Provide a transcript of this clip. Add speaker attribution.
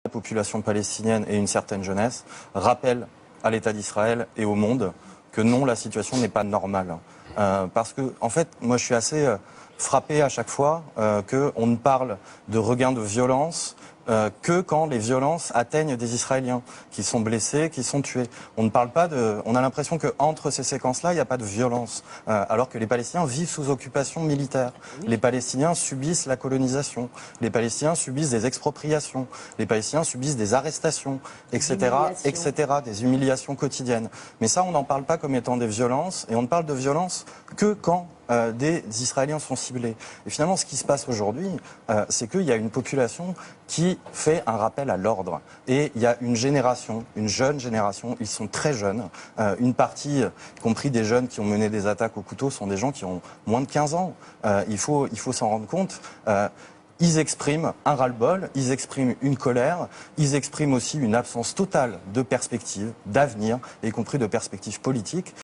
Speaker 1: La population palestinienne et une certaine jeunesse rappellent à l'État d'Israël et au monde que non, la situation n'est pas normale. Parce que, en fait, moi je suis assez frappé à chaque fois qu'on ne parle de regain de violence que quand les violences atteignent des Israéliens qui sont blessés, qui sont tués. On ne parle pas de. On a l'impression qu'entre ces séquences-là, il n'y a pas de violence, alors que les Palestiniens vivent sous occupation militaire. Les Palestiniens subissent la colonisation. Les Palestiniens subissent des expropriations. Les Palestiniens subissent des arrestations, etc., etc., des humiliations quotidiennes. Mais ça, on n'en parle pas comme étant des violences, et on ne parle de violence que quand des Israéliens sont ciblés. Et finalement, ce qui se passe aujourd'hui, c'est qu'il y a une population qui fait un rappel à l'ordre. Et il y a une génération, une jeune génération, ils sont très jeunes. Une partie, y compris des jeunes qui ont mené des attaques au couteau, sont des gens qui ont moins de 15 ans. Il faut s'en rendre compte. Ils expriment un ras-le-bol, ils expriment une colère, ils expriment aussi une absence totale de perspective, d'avenir, y compris de perspective politique.